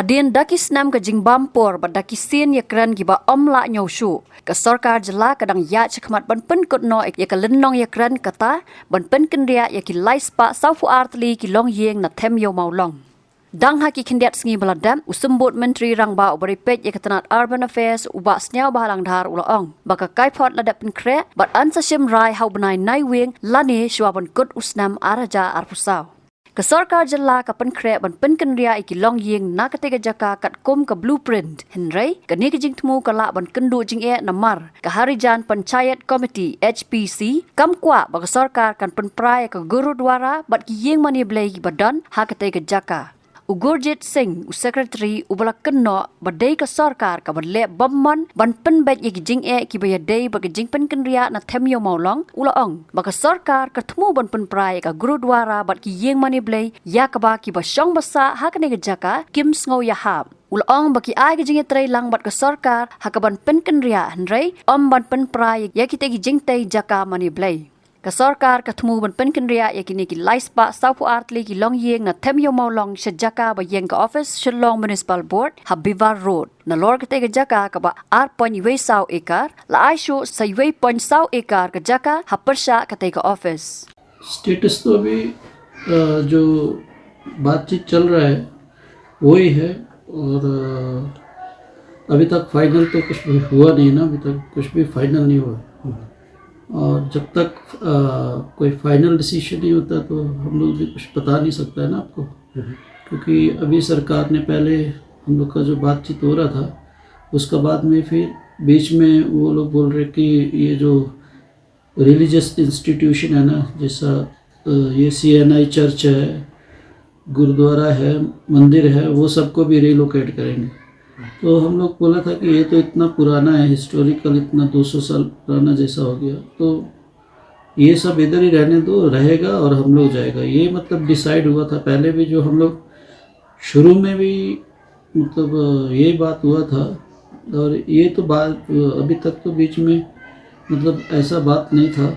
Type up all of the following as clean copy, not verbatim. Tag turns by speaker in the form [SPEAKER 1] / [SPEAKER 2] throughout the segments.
[SPEAKER 1] Hadin daki senam ke jing bampor ba daki sin ya kran ki ba omla nyoshu ke sarkar jela kadang ya chakmat ban pen kot no ya ke lenong ya kran kata ban pen kendria ya ki laispa saufu artli ki long yeng na them yo maulong. Dang haki kindiat sengi baladam usumbut menteri rangba uberipet ya ketanat urban affairs ubak snyau bahalang dhar ulaong baka kaipot ladap penkre bat ansa shim rai hau benai nai wing lani shwaban kut usnam araja arpusau. Kesarkar jela ka penkre ban penkendria iki long yeng na katega jaka kat kum ka blueprint henry kani ke jing temu kala ban kendu jing e namar ka harijan panchayat committee HPC kam kwa baka sarkar kan penprai ka gurudwara bat ki yeng mani blai ki badan ha katega jaka. Ugurjit Singh, Secretary Ubala Kenno, badai ke sarkar ka badle bamman ban penbet yaki jing e ki bayadai bagi jing penkendria na temyo maulong ulaong baka sarkar ketemu ban penprai ka gurudwara bat ki yeng mani blai ya ka ba ki basyong basa hakane ke jaka kim sngo ya hab ulaong baki ai ke jing e trai lang bat ke sarkar hakaban penkendria henry om ban penprai yaki tegi jing tai jaka mani blai. Kesarkar ketemu ban penkendria yakini ki laispa saupu artli ki long yeng na temyo maulong sejaka ba yeng ka office Shillong Municipal Board Habivar Road na lor ketega jaka ka ba 8.2 ekar la aishu sa 8.2 ekar ka jaka hapersha ketega office.
[SPEAKER 2] Status तो अभी जो बातचीत चल रहा है वही है और अभी तक फाइनल तो कुछ भी हुआ नहीं ना, अभी तक कुछ भी फाइनल नहीं हुआ और जब तक कोई फाइनल डिसीजन नहीं होता तो हम लोग भी कुछ बता नहीं सकता है ना आपको, क्योंकि अभी सरकार ने पहले हम लोग का जो बातचीत हो रहा था उसका बाद में फिर बीच में वो लोग बोल रहे कि ये जो रिलीजियस इंस्टीट्यूशन है ना, जैसा ये CNI चर्च है, गुरुद्वारा है, मंदिर है, वो सबको भी रिलोकेट करेंगे। तो हम लोग बोला था कि ये तो इतना पुराना है, हिस्टोरिकल इतना 200 साल पुराना जैसा हो गया, तो ये सब इधर ही रहने दो, रहेगा और हम लोग जाएगा। ये मतलब डिसाइड हुआ था पहले भी, जो हम लोग शुरू में भी मतलब ये बात हुआ था और ये तो बात अभी तक तो बीच में मतलब ऐसा बात नहीं था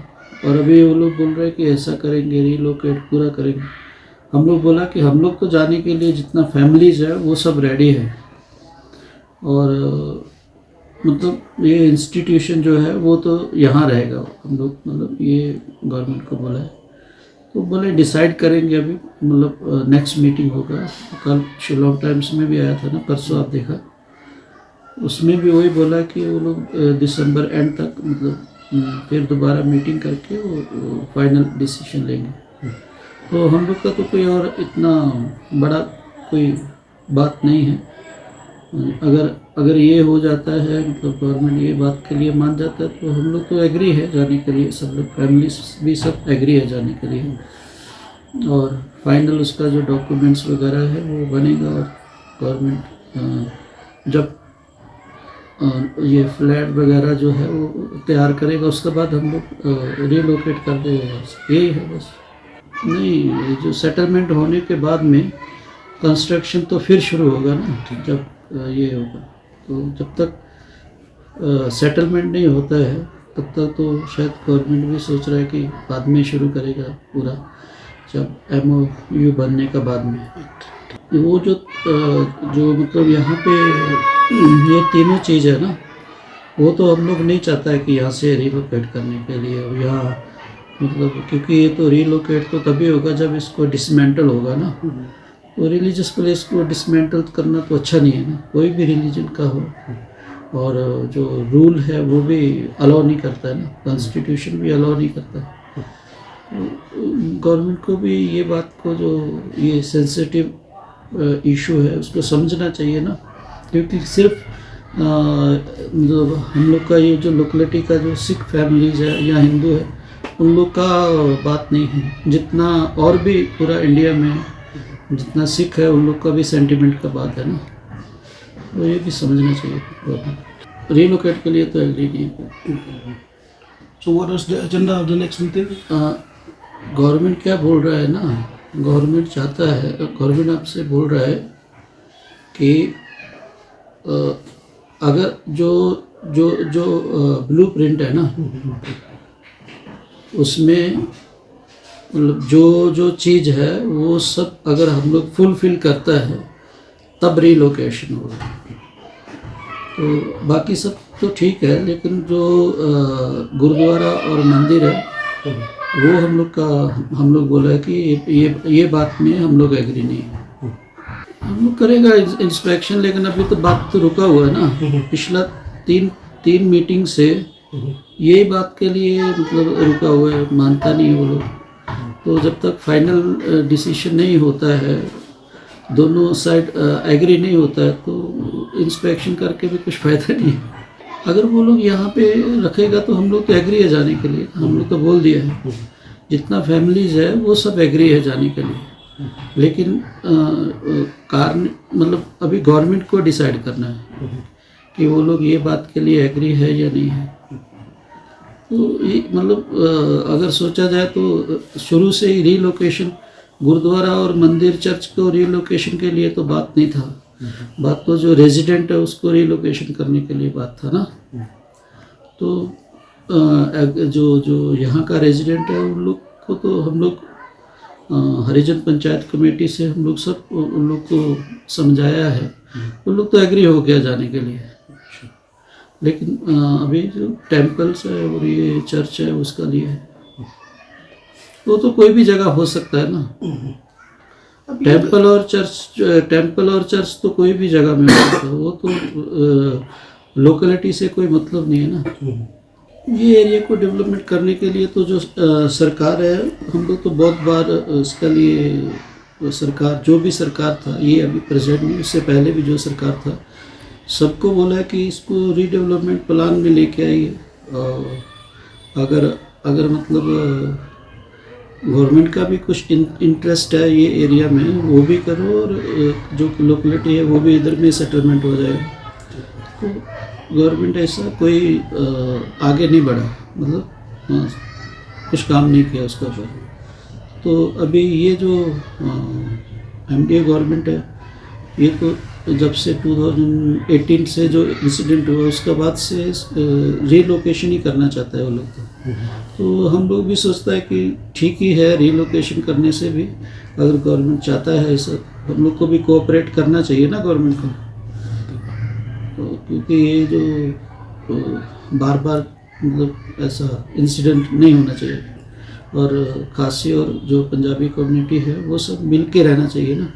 [SPEAKER 2] और अभी वो लोग बोल रहे हैं कि ऐसा करेंगे, रिलोकेट पूरा करेंगे। हम लोग बोला कि हम लोग तो जाने के लिए जितना फैमिलीज है वो सब रेडी है और मतलब ये इंस्टीट्यूशन जो है वो तो यहाँ रहेगा। हम लोग मतलब ये गवर्नमेंट को बोला है, तो बोले डिसाइड करेंगे अभी, मतलब नेक्स्ट मीटिंग होगा। कल शिलोंग टाइम्स में भी आया था ना, परसों आप देखा, उसमें भी वही बोला कि वो लोग दिसंबर एंड तक मतलब फिर दोबारा मीटिंग करके वो फाइनल डिसीजन लेंगे। तो हम लोग का तो कोई और इतना बड़ा कोई बात नहीं है। अगर ये हो जाता है मतलब गवर्नमेंट ये बात के लिए मान जाता है तो हम लोग तो एग्री है जाने के लिए, सब लोग फैमिली भी सब एग्री है जाने के लिए और फाइनल उसका जो डॉक्यूमेंट्स वगैरह है वो बनेगा और गवर्नमेंट जब ये फ्लैट वगैरह जो है वो तैयार करेगा उसके बाद हम लोग रिलोकेट कर देंगे। यही है बस। नहीं, जो सेटलमेंट होने के बाद में कंस्ट्रक्शन तो फिर शुरू होगा ना, जब ये होगा। तो जब तक सेटलमेंट नहीं होता है तब तक तो शायद गवर्नमेंट भी सोच रहा है कि बाद में शुरू करेगा पूरा, जब MOU बनने का बाद में। वो जो मतलब यहाँ पे ये तीनों चीज़ है ना, वो तो हम लोग नहीं चाहता है कि यहाँ से रिलोकेट करने के लिए यहाँ मतलब, क्योंकि ये तो रिलोकेट तो तभी होगा जब इसको डिसमेंटल होगा ना। तो रिलीजियस प्लेस को डिसमेंटल करना तो अच्छा नहीं है ना, कोई भी रिलीजन का हो, और जो रूल है वो भी अलाउ नहीं करता है ना, कॉन्स्टिट्यूशन भी अलाउ नहीं करता है। गवर्नमेंट को भी ये बात को, जो ये सेंसिटिव इशू है उसको समझना चाहिए ना, क्योंकि सिर्फ जो हम लोग का ये जो लोकेलिटी का जो सिख फैमिलीज है या हिंदू है उन लोग का बात नहीं है, जितना और भी पूरा इंडिया में जितना सिख है उन लोग का भी सेंटिमेंट का बात है ना, तो ये भी समझना चाहिए। रिलोकेट के लिए तो एग्री नहीं है।
[SPEAKER 3] So what is the agenda of the next meeting?
[SPEAKER 2] Government क्या बोल रहा है ना, गवर्नमेंट चाहता है, गवर्नमेंट आपसे बोल रहा है कि अगर जो ब्लूप्रिंट है ना उसमें मतलब जो चीज़ है वो सब अगर हम लोग फुलफिल करता है तब रीलोकेशन होगा। तो बाकी सब तो ठीक है, लेकिन जो गुरुद्वारा और मंदिर है वो हम लोग बोला है कि ये बात में हम लोग एग्री नहीं है। हम लोग करेगा इंस्पेक्शन, लेकिन अभी तो बात तो रुका हुआ है ना। पिछला तीन मीटिंग से यही बात के लिए मतलब रुका हुआ है, मानता नहीं है वो लोग। तो जब तक फाइनल डिसीजन नहीं होता है, दोनों साइड एग्री नहीं होता है, तो इंस्पेक्शन करके भी कुछ फ़ायदा नहीं है। अगर वो लोग यहाँ पे रखेगा तो हम लोग तो एग्री है जाने के लिए। हम लोग तो बोल दिया है, जितना फैमिलीज है वो सब एग्री है जाने के लिए। लेकिन कारण मतलब अभी गवर्नमेंट को डिसाइड करना है कि वो लोग ये बात के लिए एग्री है या नहीं है। तो ये मतलब अगर सोचा जाए तो शुरू से ही रीलोकेशन, गुरुद्वारा और मंदिर चर्च को रीलोकेशन के लिए तो बात नहीं था। बात तो जो रेजिडेंट है उसको रीलोकेशन करने के लिए बात था ना। तो जो यहाँ का रेजिडेंट है उन लोग को तो हम लोग हरिजन पंचायत कमेटी से हम लोग सब उन लोग को समझाया है। उन लोग तो एग्री हो गया जाने के लिए। लेकिन अभी जो टेम्पल्स है और ये चर्च है उसका लिए है, वो तो कोई भी जगह हो सकता है ना। टेम्पल और चर्च तो कोई भी जगह में हो सकता है। वो तो लोकेलिटी से कोई मतलब नहीं है ना। ये एरिया को डेवलपमेंट करने के लिए तो जो सरकार है, हम लोग तो बहुत बार इसके लिए सरकार, जो भी सरकार था, ये अभी प्रेजेंट नहीं, इससे पहले भी जो सरकार था, सबको बोला है कि इसको रीडेवलपमेंट प्लान में लेके आइए। अगर मतलब गवर्नमेंट का भी कुछ इंटरेस्ट है ये एरिया में, वो भी करो, और जो लोकेलिटी है वो भी इधर में सेटलमेंट हो जाएगा। तो गवर्नमेंट ऐसा कोई आगे नहीं बढ़ा, मतलब कुछ काम नहीं किया उसका ऊपर। तो अभी ये जो एमडीए गवर्नमेंट है, ये तो जब से 2018 से जो इंसिडेंट हुआ उसके बाद से रीलोकेशन ही करना चाहता है वो लोग। तो हम लोग भी सोचता है कि ठीक ही है, रीलोकेशन करने से भी अगर गवर्नमेंट चाहता है ऐसा, हम लोग को भी कोऑपरेट करना चाहिए ना गवर्नमेंट को। तो क्योंकि ये जो बार बार मतलब ऐसा इंसिडेंट नहीं होना चाहिए, और खासी और जो पंजाबी कम्युनिटी है वो सब मिल के रहना चाहिए ना।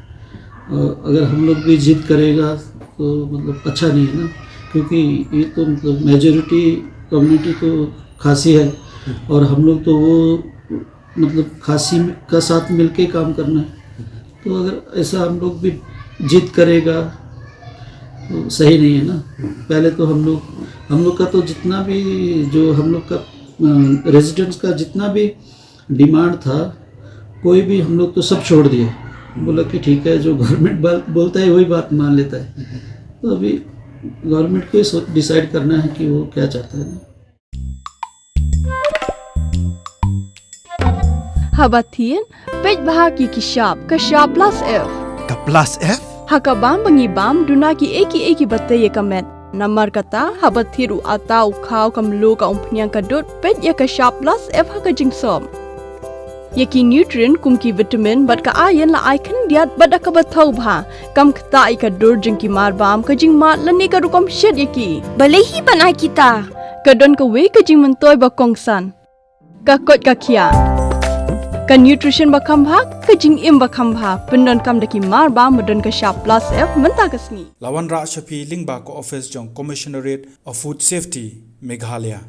[SPEAKER 2] अगर हम लोग भी जिद करेगा तो मतलब अच्छा नहीं है ना, क्योंकि ये तो मतलब मेजॉरिटी कम्युनिटी तो खासी है, और हम लोग तो वो मतलब खासी का साथ मिलके काम करना है। तो अगर ऐसा हम लोग भी जिद करेगा तो सही नहीं है ना। पहले तो हम लोग का तो जितना भी जो हम लोग का रेजिडेंट्स का जितना भी डिमांड था, कोई भी हम लोग तो सब छोड़ दिया। बोला कि ठीक है, जो गवर्नमेंट बोलता है वही बात मान लेता है। तो अभी गवर्नमेंट को ही डिसाइड करना है कि वो क्या चाहता है।
[SPEAKER 4] Habatin, pej bahagi kishab, kashab plus F.
[SPEAKER 5] Ka plus F?
[SPEAKER 4] Hakabam bangibam dunaki eki bate ye kamet. Namar kata habathiru atau kau kamlu ka umpnyang kadut pej ya kashab plus F hakajing som. Yaki nutrient kumki vitamin bat ka ayan la icon diat bat akabatau bha. Kam kata ika dur jingki marbam kajing mat lani ka rukom shed yaki.
[SPEAKER 6] Balehi panai kita.
[SPEAKER 4] Kadon ka we kajing mentoy bakongsan. Kakot kakia. Ka nutrition bakam bha kajing im bakam bha. Pendon kam daki marbam medon ka sharp plus F mentagasni.
[SPEAKER 5] Lawan Ra Shafi Lingba ko office jong Commissionerate of Food Safety Meghalaya.